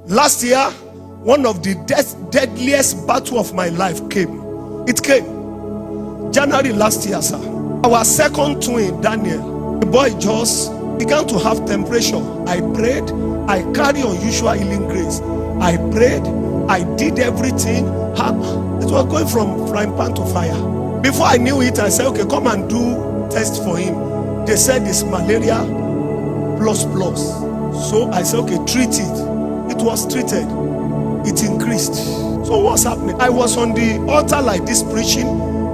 Last year, one of the deadliest battle of my life came. It came January last year, sir. Our second twin, Daniel, the boy just began to have temperature. I prayed. I carry unusual healing grace. I prayed. I did everything. It was going from frying pan to fire. Before I knew it, I said, okay, come and do test for him. They said it's malaria plus. So I said, okay, treat it. It was treated. It increased. So what's happening? I was on the altar like this preaching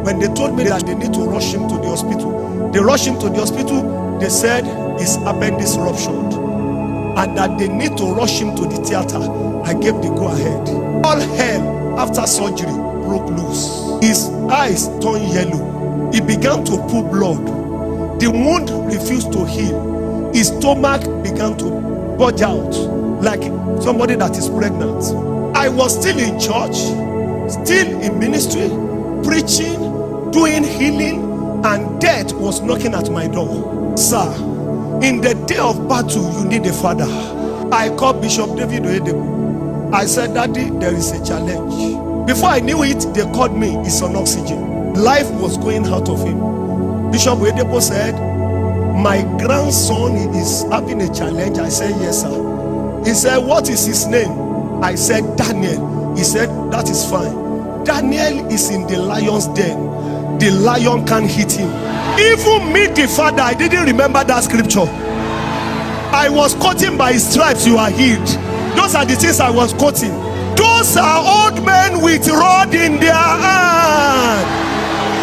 when they told me that they need to rush him to the hospital. They rushed him to the hospital. They said his appendix ruptured and that they need to rush him to the theater. I gave the go ahead. All hell after surgery broke loose. His eyes turned yellow. He began to pull blood. The wound refused to heal. His stomach began to bulge out like somebody that is pregnant. I was still in church, still in ministry, preaching, doing healing, and death was knocking at my door. Sir, in the day of battle, you need a father. I called Bishop David Oyedepo. I said, Daddy, there is a challenge. Before I knew it, they called me, he's on oxygen. Life was going out of him. Bishop Oyedepo said, my grandson is having a challenge. I said, yes, sir. He said, what is his name? I said, Daniel. He said, that is fine. Daniel is in the lion's den. The lion can't hit him. Even me, the father, I didn't remember that scripture. I was quoting, by his stripes you are healed. Those are the things I was quoting. Those are old men with rod in their hand.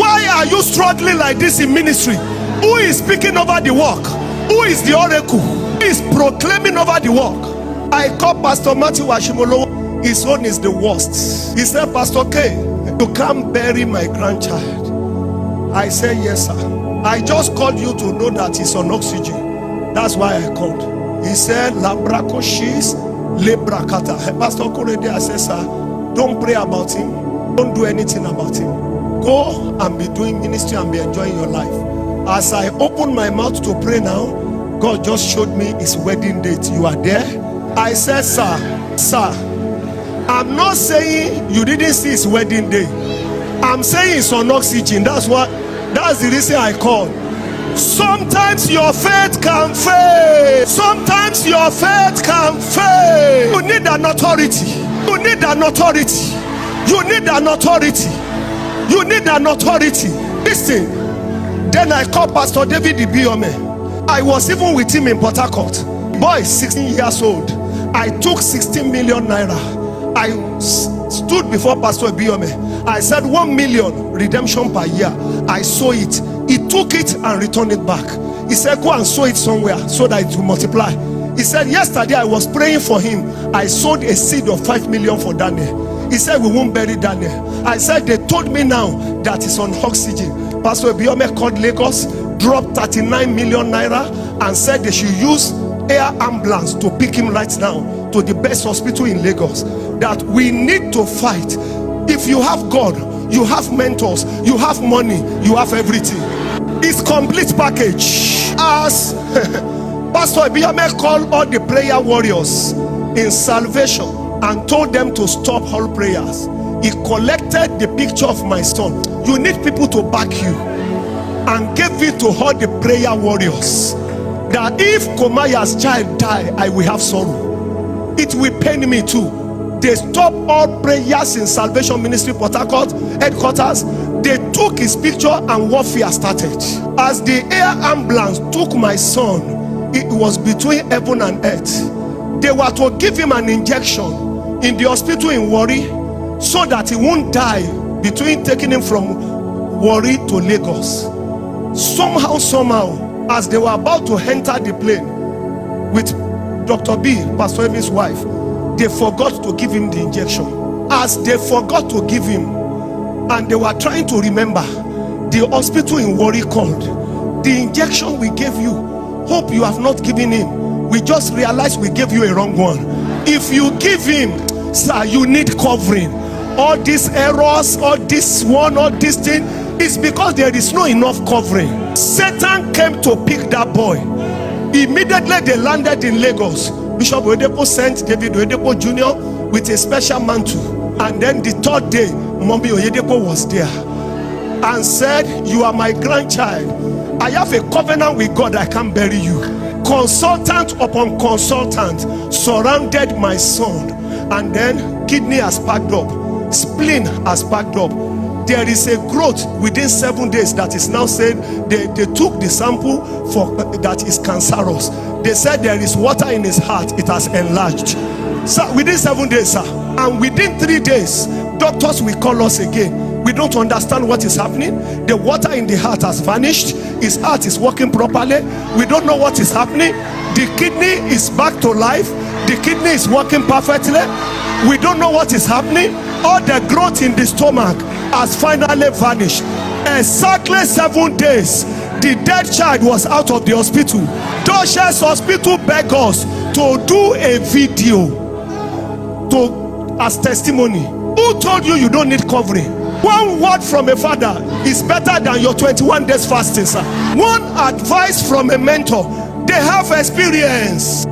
Why are you struggling like this in ministry? Who is speaking over the work? Who is the oracle? Who is proclaiming over the work? I called Pastor Matthew Washimolo. His own is the worst. He said, Pastor K, you can't bury my grandchild. I said, yes, sir. I just called you to know that he's on oxygen. That's why I called. He said, Labrakoshis Lebrakata. Pastor Korede, I said, sir, don't pray about him. Don't do anything about him. Go and be doing ministry and be enjoying your life. As I open my mouth to pray now, God just showed me his wedding date. You are there? I said, sir, I'm not saying you didn't see his wedding day. I'm saying it's on oxygen. That's the reason I called. Sometimes your faith can fail. Sometimes your faith can fail. You need an authority. You need an authority. You need an authority. You need an authority. Listen. Then I called Pastor David Ibiome. I was even with him in Port Harcourt. Boy, 16 years old. I took 16 million naira. I stood before Pastor Ibiome. I said 1 million redemption per year. I sow it. He took it and returned it back. He said, go and sow it somewhere so that it will multiply. He said, yesterday I was praying for him. I sowed a seed of 5 million for Daniel. He said, we won't bury Daniel. I said, they told me now that it's on oxygen. Pastor Ibiome called Lagos, dropped 39 million naira and said they should use air ambulance to pick him right now to the best hospital in Lagos. That we need to fight. If you have God, you have mentors, you have money, you have everything. It's complete package. As Pastor Ibiame called all the prayer warriors in salvation and told them to stop all prayers. He collected the picture of my son. You need people to back you, and gave it to all the prayer warriors. That if Komaiya's child die, I will have sorrow. It will pain me too. They stopped all prayers in Salvation Ministry Port Harcourt headquarters. They took his picture and warfare started. As the air ambulance took my son, it was between heaven and earth. They were to give him an injection in the hospital in Warri so that he won't die between taking him from Warri to Lagos. Somehow, as they were about to enter the plane with Dr. B, Pastor Evan's wife, they forgot to give him the injection. As they forgot to give him, and they were trying to remember, the hospital in Warri called. The injection we gave you, hope you have not given him. We just realized we gave you a wrong one. If you give him, sir, you need covering. All these errors, all this one, all this thing, is because there is no enough covering. Satan came to pick that boy. Immediately they landed in Lagos. Bishop Oyedepo sent David Oyedepo Jr. with a special mantle. And then the third day, Mommy Oyedepo was there and said, you are my grandchild. I have a covenant with God, I can't bury you. Consultant upon consultant surrounded my son. And then kidney has packed up, spleen has packed up. There is a growth within 7 days that is now said they took the sample for that is cancerous. They said there is water in his heart, it has enlarged. So within 7 days, sir, and within 3 days, doctors will call us again. We don't understand what is happening. The water in the heart has vanished. His heart is working properly. We don't know what is happening. The kidney is back to life. The kidney is working perfectly. We don't know what is happening. All the growth in the stomach has finally vanished. Exactly 7 days, the dead child was out of the hospital. Doshes Hospital begged us to do a video as testimony. Who told you you don't need covering? One word from a father is better than your 21 days fasting, sir. One advice from a mentor. They have experience.